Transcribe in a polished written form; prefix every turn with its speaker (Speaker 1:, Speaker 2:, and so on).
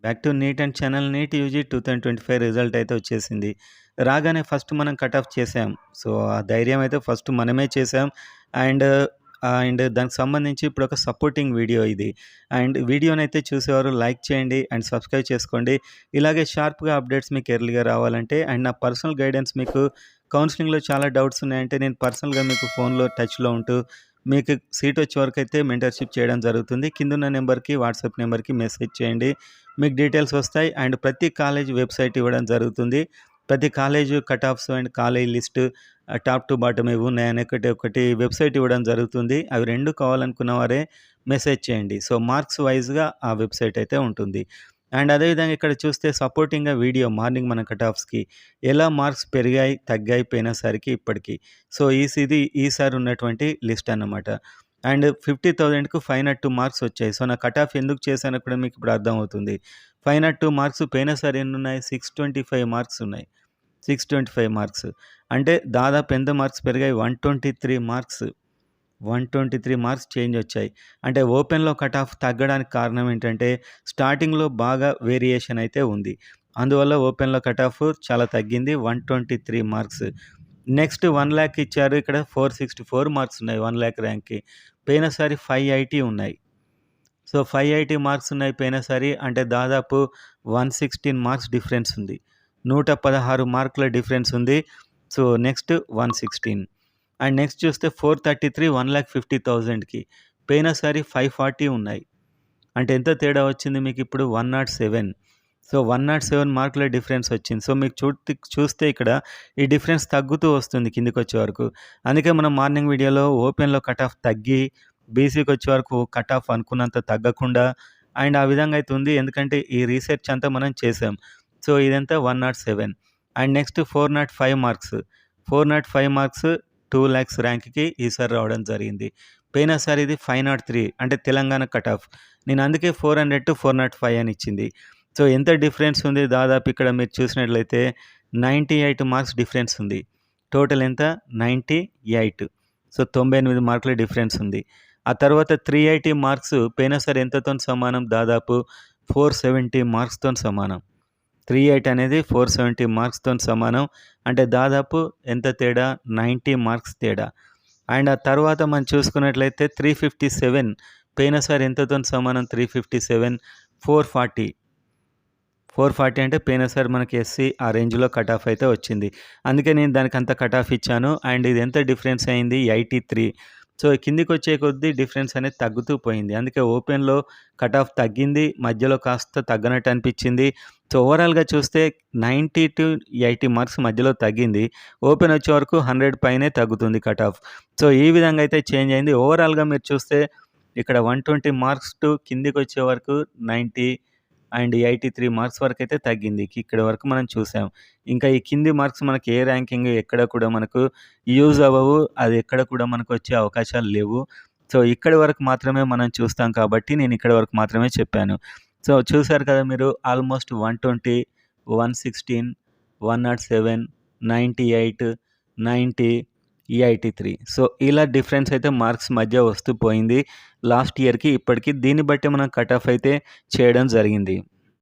Speaker 1: Back to NEET and channel. NEET UG 2025 result అయితే వచ్చేసింది. రాగానే ఫస్ట్ మనం కట్ ఆఫ్ చేసాం. సో, ఆ ధైర్యం అయితే ఫస్ట్ మనమే చేసాం. అండ్ దానికి సంబంధించి ఇప్పుడు ఒక సపోర్టింగ్ వీడియో ఇది. అండ్ వీడియోనైతే చూసేవారు లైక్ చేయండి అండ్ సబ్స్క్రైబ్ చేసుకోండి. ఇలాగే షార్ప్‌గా అప్డేట్స్ మీకు ఎర్లీగా రావాలంటే అండ్ నా పర్సనల్ గైడెన్స్ మీకు కౌన్సెలింగ్‌లో చాలా డౌట్స్ ఉన్నాయంటే నేను పర్సనల్‌గా మీకు ఫోన్‌లో టచ్‌లో ఉంటూ మీకు సీట్ వచ్చే వరకైతే మెంటర్‌షిప్ చేయడం జరుగుతుంది. కిందున్న నెంబర్‌కి వాట్సాప్ నెంబర్‌కి మెసేజ్ చేయండి. మీకు డీటెయిల్స్ వస్తాయి. అండ్ ప్రతి కాలేజ్ వెబ్‌సైట్ ఇవ్వడం జరుగుతుంది. ప్రతి college cut offs and college list top to bottom ఇవి ఉన్నాయని ఒకటి వెబ్‌సైట్ ఇవ్వడం జరుగుతుంది. అవి 2 కావాలనుకున్న వారే మెసేజ్ చేయండి. సో, మార్క్స్ వైస్‌గా ఆ వెబ్‌సైట్ అయితే ఉంటుంది. అండ్ అదేవిధంగా ఇక్కడ చూస్తే సపోర్టింగ్‌గా వీడియో మార్నింగ్ మన కట్ ఆఫ్స్‌కి ఎలా మార్క్స్ పెరిగాయి, తగ్గాయి పోయినసారికి ఇప్పటికి. సో, ఇది ఈసారి ఉన్నటువంటి లిస్ట్ అన్నమాట. అండ్ 50,000కు 502 మార్క్స్ వచ్చాయి. సో, నా కట్ ఆఫ్ ఎందుకు చేశానో కూడా మీకు ఇప్పుడు అర్థమవుతుంది. 502 మార్క్స్ పోయినసారి ఎన్నున్నాయి? 625 మార్క్స్ ఉన్నాయి. 625 మార్క్స్. అంటే దాదాపు ఎంత మార్క్స్ పెరిగాయి? 123 మార్క్స్. 123 మార్క్స్ చేంజ్ వచ్చాయి. అంటే ఓపెన్‌లో కట్ ఆఫ్ తగ్గడానికి కారణం ఏంటంటే స్టార్టింగ్‌లో బాగా వేరియేషన్ అయితే ఉంది. అందువల్ల ఓపెన్‌లో కట్ ఆఫ్ చాలా తగ్గింది. 123 మార్క్స్. నెక్స్ట్ 1,00,000 ఇచ్చారు. ఇక్కడ 464 మార్క్స్ ఉన్నాయి 1,00,000 ర్యాంక్‌కి. పోయినసారి 580 ఉన్నాయి. సో, 580 మార్క్స్ ఉన్నాయి పోయినసారి. అంటే దాదాపు 116 మార్క్స్ డిఫరెన్స్ ఉంది. 116 మార్కుల డిఫరెన్స్ ఉంది. సో, నెక్స్ట్ 116 అండ్ నెక్స్ట్ చూస్తే 433 1,50,000కి. పోయినసారి 540 ఉన్నాయి. అంటే ఎంత తేడా వచ్చింది మీకిప్పుడు? 107. సో, 107 మార్కుల డిఫరెన్స్ వచ్చింది. సో, మీకు చూస్తే ఇక్కడ ఈ డిఫరెన్స్ తగ్గుతూ వస్తుంది కిందకొచ్చే వరకు. అందుకే మనం మార్నింగ్ వీడియోలో ఓపెన్‌లో కట్ ఆఫ్ తగ్గి బీసీకొచ్చే వరకు కట్ ఆఫ్ అనుకున్నంత తగ్గకుండా అండ్ ఆ విధంగా అయితే ఉంది. ఎందుకంటే ఈ రీసెర్చ్ అంతా మనం చేసాం. సో, ఇదంతా 107 అండ్ నెక్స్ట్ 405 మార్క్స్. 405 మార్క్స్ 2,00,000 ర్యాంక్‌కి ఈసారి రావడం జరిగింది. పోయినసారి ఇది 503 అంటే తెలంగాణ కట్ ఆఫ్. నేను అందుకే 400-405 అని ఇచ్చింది. సో, ఎంత డిఫరెన్స్ ఉంది? దాదాపు ఇక్కడ మీరు చూసినట్లయితే 98 మార్క్స్ డిఫరెన్స్ ఉంది. టోటల్ ఎంత? 98. సో, 98 మార్కుల డిఫరెన్స్ ఉంది. ఆ తర్వాత 380 మార్క్స్ పోయినసారి ఎంతతోని సమానం? దాదాపు 470 మార్క్స్‌తోని సమానం. 38 అనేది 470 మార్క్స్‌తోని సమానం. అంటే దాదాపు ఎంత తేడా? 90 మార్క్స్ తేడా. అండ్ ఆ తర్వాత మనం చూసుకున్నట్లయితే 357 పోయినసారి ఎంతతోని సమానం? 357 440. 440 అంటే పోయినసారి మనకి ఎస్సీ ఆ రేంజ్‌లో కట్ ఆఫ్ అయితే వచ్చింది. అందుకే నేను దానికంత కట్ ఆఫ్ ఇచ్చాను. అండ్ ఇది ఎంత డిఫరెన్స్ అయింది? 83. సో, కిందికొచ్చే కొద్దీ డిఫరెన్స్ అనేది తగ్గుతూ పోయింది. అందుకే ఓపెన్‌లో కట్ ఆఫ్ తగ్గింది. మధ్యలో కాస్త తగ్గనట్టు అనిపించింది. సో, ఓవరాల్‌గా చూస్తే 90-80 మార్క్స్ మధ్యలో తగ్గింది. ఓపెన్ వచ్చే వరకు 100 పైనే తగ్గుతుంది కట్ ఆఫ్. సో, ఈ విధంగా అయితే చేంజ్ అయింది. ఓవరాల్‌గా మీరు చూస్తే ఇక్కడ 120 మార్క్స్ టు కిందికొచ్చే వరకు 90 అండ్ 83 మార్క్స్ వరకైతే తగ్గింది. ఇక్కడి వరకు మనం చూసాం. ఇంకా ఈ కింది మార్క్స్ మనకి ఏ ర్యాంకింగ్ ఎక్కడ కూడా మనకు యూజ్ అవ్వవు. అది ఎక్కడ కూడా మనకొచ్చే అవకాశాలు లేవు. సో, ఇక్కడి వరకు మాత్రమే మనం చూస్తాం కాబట్టి నేను ఇక్కడి వరకు మాత్రమే చెప్పాను. సో, చూసారు కదా మీరు ఆల్మోస్ట్ 120, 116, 107, 98, 90, 83. సో, ఇలా డిఫరెన్స్ అయితే మార్క్స్ మధ్య వస్తూ పోయింది. లాస్ట్ ఇయర్‌కి ఇప్పటికి. దీన్ని బట్టి మనం కట్ ఆఫ్ అయితే చేయడం జరిగింది.